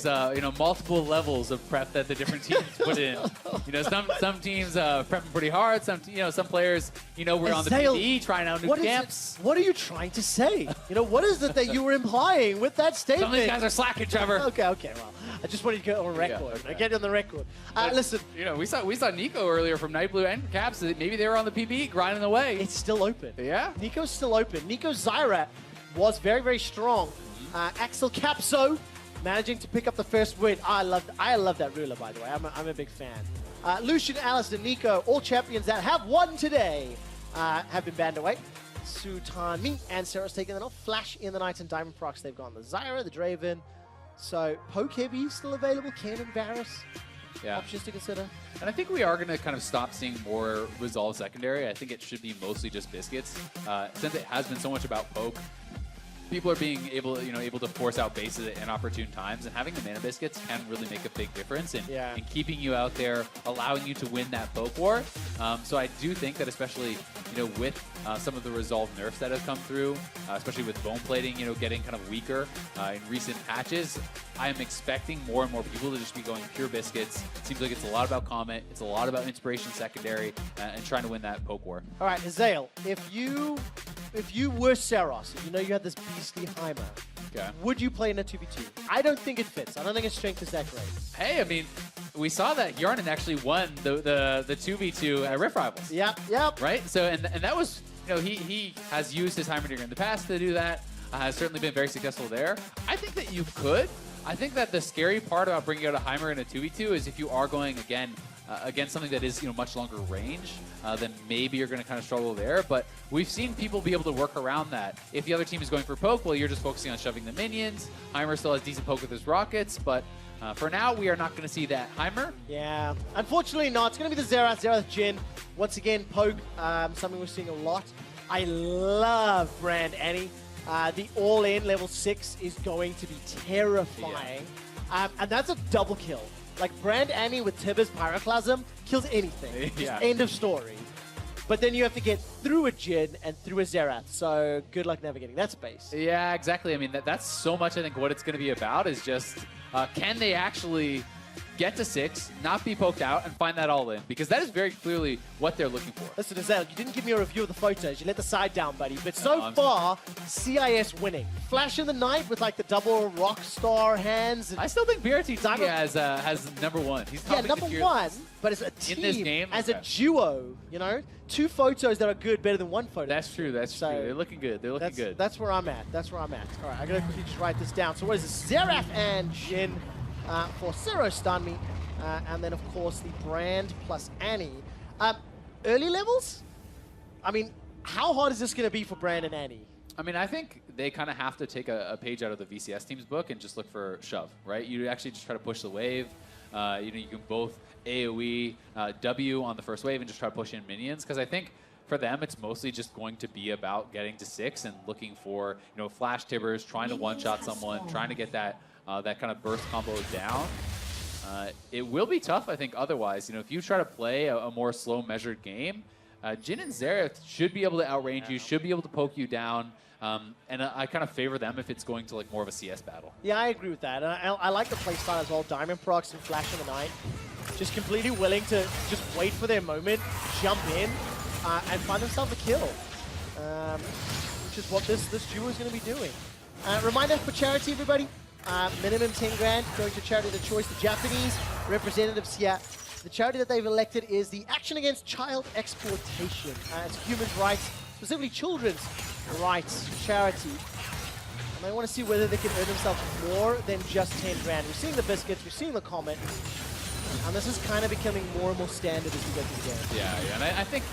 it's multiple levels of prep that the different teams put in. Some teams prepping pretty hard. Some players we're on the PvE trying out new camps. What are you trying to say? What is it that you were implying with that statement? Some of these guys are slacking, Trevor. Okay. Well, I just wanted to get on record. Yeah, okay. I get it on the record. Listen. We saw Nico earlier from Nightblue and Caps. Maybe they were on the PvE grinding away. It's still open. Yeah. Nico's still open. Nico Zyrat was very, very strong. Axel Capso managing to pick up the first win. I love that ruler, by the way. I'm a big fan. Lucian, Alistair, Nico, all champions that have won today have been banned away. Sutanmi and Ceros taking that off. FlashNDNight and DiamondProx, they've gone. The Zyra, the Draven. So Poke Heavy still available. Cannon, Varus. Yeah. Options to consider. And I think we are going to kind of stop seeing more Resolve secondary. I think it should be mostly just Biscuits. Since it has been so much about Poke, people are being able to force out bases at inopportune times, and having the mana biscuits can really make a big difference in keeping you out there, allowing you to win that poke war. So I do think that especially with some of the Resolve nerfs that have come through, especially with bone plating getting kind of weaker in recent patches, I am expecting more and more people to just be going pure biscuits. It seems like it's a lot about Comet, it's a lot about inspiration secondary, and trying to win that poke war. All right, Hazael, if you were Ceros, you had this beastly Heimer, would you play in a 2v2? I don't think it fits. I don't think its strength is that great. Hey, I mean, we saw that Yarnan actually won the 2v2 at Rift Rivals. Yep. Right? So, and that was, he has used his Heimer in the past to do that. Has certainly been very successful there. I think that you could. I think that the scary part about bringing out a Heimer in a 2v2 is if you are going, against something that is much longer range, then maybe you're going to kind of struggle there. But we've seen people be able to work around that. If the other team is going for poke, well, you're just focusing on shoving the minions. Heimer still has decent poke with his rockets, but for now, we are not going to see that Heimer. Yeah, unfortunately not. It's going to be the Xerath Jhin. Once again, poke, something we're seeing a lot. I love Brand Annie. The all-in level 6 is going to be terrifying. Yeah. And that's a double kill. Like, Brand Annie with Tibbers Pyroclasm kills anything. Just end of story. But then you have to get through a Jhin and through a Xerath. So good luck navigating that space. Yeah, exactly. I mean, that's so much, I think, what it's going to be about is just, can they actually get to 6, not be poked out, and find that all in? Because that is very clearly what they're looking for. Listen, Azale, you didn't give me a review of the photos. You let the side down, buddy. But so far, CIS winning. FlashNDNight with like the double Rockstar hands. And I still think BRTT has #1. He's #1, but as a team, in this game, as a duo, 2 photos that are good, better than 1 photo. That's true. That's true. They're looking good. They're looking good. That's where I'm at. All right, I gotta quickly just write this down. So what is this? Xerath and Jhin for Ceros Sutanmi, and then of course the Brand plus Annie. Early levels? I mean, how hard is this gonna be for Brand and Annie? I mean, I think they kind of have to take a page out of the VCS team's book and just look for shove, right? You actually just try to push the wave. You can both AoE, W on the first wave and just try to push in minions, because I think for them, it's mostly just going to be about getting to 6 and looking for, flash tibbers, trying to one-shot someone, trying to get that kind of burst combo down. It will be tough, I think, otherwise. If you try to play a more slow, measured game, Jhin and Xerath should be able to outrange you, should be able to poke you down. And I kind of favor them if it's going to like more of a CS battle. Yeah, I agree with that. And I like the playstyle as well. DiamondProx and FlashNDNight, just completely willing to just wait for their moment, jump in, and find themselves a kill. Which is what this duo is going to be doing. Reminder for charity, everybody. Minimum 10 grand going to charity of the choice. The Japanese representatives here. The charity that they've elected is the Action Against Child Exploitation. It's human rights, specifically children's rights charity. And they want to see whether they can earn themselves more than just 10 grand. We're seeing the biscuits, we're seeing the Comet. And this is kind of becoming more and more standard as we go through the game. Yeah. And I think,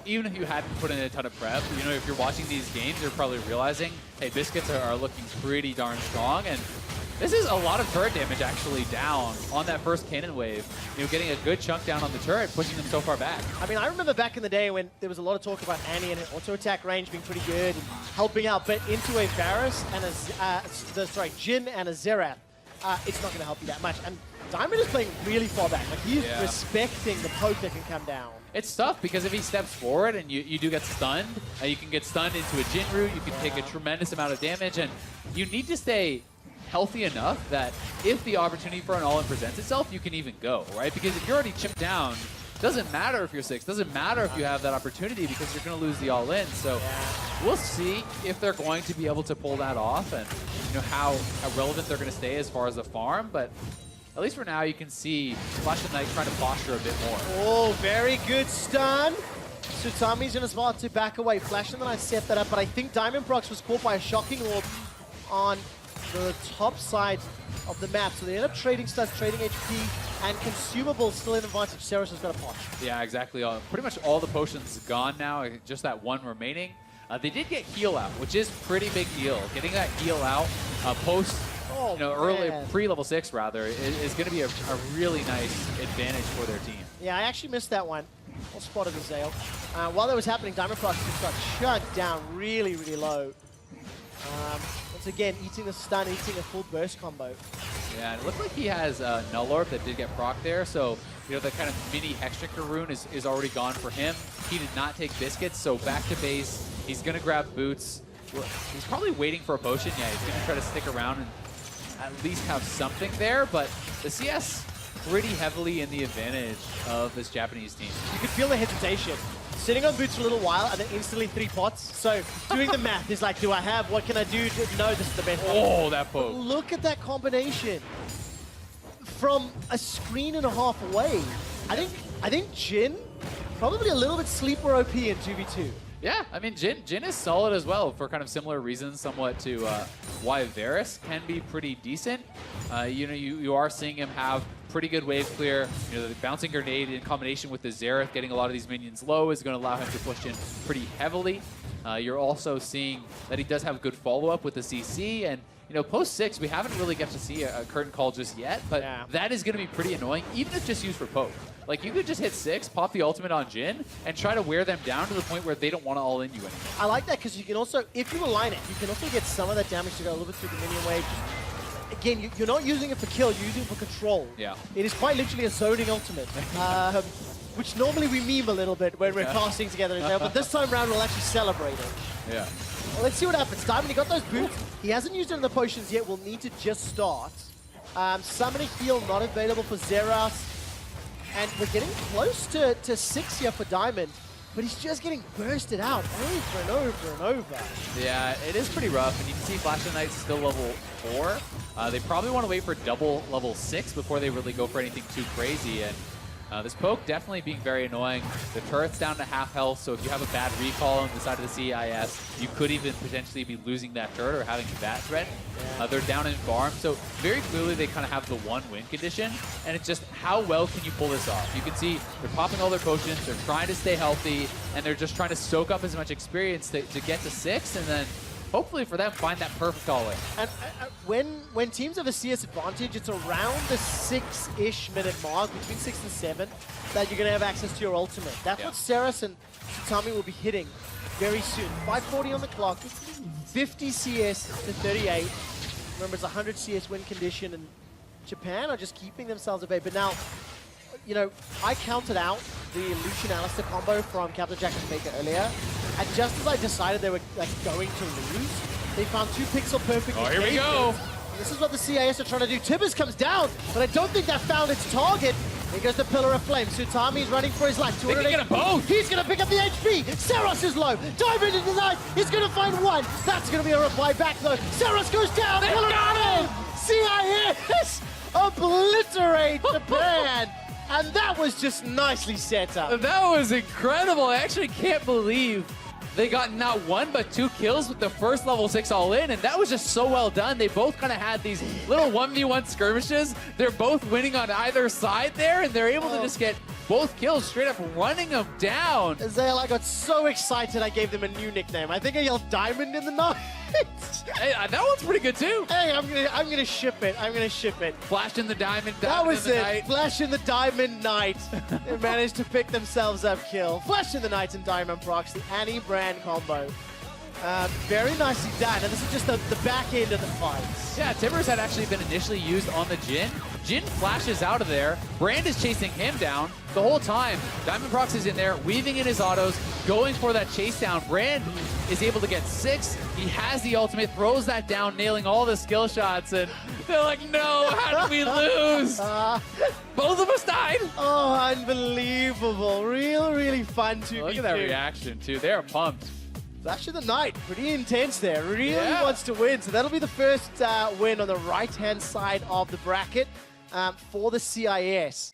even if you hadn't put in a ton of prep, if you're watching these games, you're probably realizing, hey, biscuits are looking pretty darn strong. And this is a lot of turret damage actually down on that first cannon wave. Getting a good chunk down on the turret, pushing them so far back. I mean, I remember back in the day when there was a lot of talk about Annie and her auto-attack range being pretty good and helping out, but into a Varus and Jhin and a Xerath, it's not going to help you that much. And Diamond is playing really far back. Like, he's respecting the poke that can come down. It's tough because if he steps forward and you do get stunned, you can get stunned into a Jhin route, you can take a tremendous amount of damage, and you need to stay healthy enough that if the opportunity for an all-in presents itself, you can even go, right? Because if you're already chipped down, doesn't matter if you're 6, doesn't matter if you have that opportunity because you're going to lose the all-in. So we'll see if they're going to be able to pull that off and how relevant they're going to stay as far as the farm. But at least for now, you can see FlashNDNight trying to posture a bit more. Oh, very good stun. Sutanmi's in a spot to back away. FlashNDNight set that up, but I think DiamondProx was caught by a shocking orb on the top side of the map. So they end up trading studs, trading HP, and consumables still in advantage. Ceros has got a punch. Yeah, exactly. Pretty much all the potions gone now, just that one remaining. They did get heal out, which is pretty big deal. Getting that heal out post, early pre-level 6 rather, is going to be a really nice advantage for their team. Yeah, I actually missed that one. Well spotted the Zale. While that was happening, DiamondProx just got shut down really, really low. Once again, eating the stun, eating a full burst combo. Yeah, and it looked like he has Null Orb that did get proc there, so the kind of mini Hexdrinker rune is already gone for him. He did not take biscuits, so back to base. He's going to grab boots. He's probably waiting for a potion. Yeah, he's going to try to stick around and at least have something there, but the CS pretty heavily in the advantage of this Japanese team. You could feel the hesitation. Sitting on boots for a little while and then instantly 3 pots. So doing the math is like, do I have, what can I do? No, this is the best. Oh, that poke. But look at that combination. From a screen and a half away. I think Jin, probably a little bit sleeper OP in 2v2. Yeah, I mean, Jin is solid as well for kind of similar reasons somewhat to why Varus can be pretty decent. You are seeing him have pretty good wave clear. The bouncing grenade in combination with the Xerath getting a lot of these minions low is going to allow him to push in pretty heavily. You're also seeing that he does have good follow-up with the CC, and post 6, we haven't really got to see a curtain call just yet, but that is going to be pretty annoying, even if just used for poke. Like, you could just hit 6, pop the ultimate on Jin, and try to wear them down to the point where they don't want to all-in you anymore. I like that because you can also, if you align it, you can also get some of that damage to go a little bit through the minion wave. Again, you're not using it for kill, you're using it for control. Yeah. It is quite literally a zoning ultimate, which normally we meme a little bit when we're casting together, but this time around we'll actually celebrate it. Yeah. Well, let's see what happens. Diamond, he got those boots. He hasn't used it in the potions yet. We'll need to just start. Summoning heal not available for Zeras. And we're getting close to 6 here for Diamond, but he's just getting bursted out over and over and over. Yeah, it is pretty rough, and you can see FlashNDNight's still level 4. They probably want to wait for double level 6 before they really go for anything too crazy, and this poke definitely being very annoying. The turret's down to half health, so if you have a bad recall on the side of the CIS, you could even potentially be losing that turret or having that threat. They're down in farm, so very clearly they kind of have the 1 win condition, and it's just how well can you pull this off? You can see they're popping all their potions, they're trying to stay healthy, and they're just trying to soak up as much experience to get to 6, and then hopefully for them find that perfect all-in. And when teams have a CS advantage, it's around the 6-ish minute mark, between 6 and 7, that you're going to have access to your ultimate. That's what Ceros and Sutanmi will be hitting very soon. 5:40 on the clock, 50 CS to 38. Remember, it's 100 CS win condition, and Japan are just keeping themselves at bay. But now, I counted out the Lucian Alistair combo from Captain Jack and Faker earlier, and just as I decided they were going to lose, they found 2 pixel perfect. Oh, here we go. This is what the CIS are trying to do. Tibbers comes down, but I don't think that found its target. Here goes the Pillar of Flame. Sutanmi's running for his life. They can get a both. He's going to pick up the HP. Ceros is low. Diamond in the night. He's going to find 1. That's going to be a reply back, though. Ceros goes down. They Pillar got of Flame. CIS obliterate Japan. And that was just nicely set up. That was incredible. I actually can't believe they got not 1 but 2 kills with the first level 6 all-in, and that was just so well done. They both kind of had these little 1v1 skirmishes. They're both winning on either side there, and they're able to just get both kills straight up running them down. Zale, I got so excited I gave them a new nickname. I think I yelled Diamond in the night. Hey, that one's pretty good too. Hey, I'm gonna ship it. I'm gonna ship it. Flash in the diamond. That was in the it. night. Flash in the Diamond Knight. They managed to pick themselves up kill. Flash in the Knight and DiamondProx, the Annie brand combo. Very nicely done. And this is just the back end of the fight. Yeah, Tibbers had actually been initially used on the Jin. Jin flashes out of there. Brand is chasing him down. the whole time, DiamondProx is in there, weaving in his autos, going for that chase down. Brand is able to get 6. He has the ultimate, throws that down, nailing all the skill shots, and they're like, no, how did we lose? Both of us died. Oh, unbelievable. Really fun to Look at that reaction, too. They're pumped. Flash of the Night, pretty intense there. Really wants to win. So that'll be the first win on the right-hand side of the bracket for the CIS.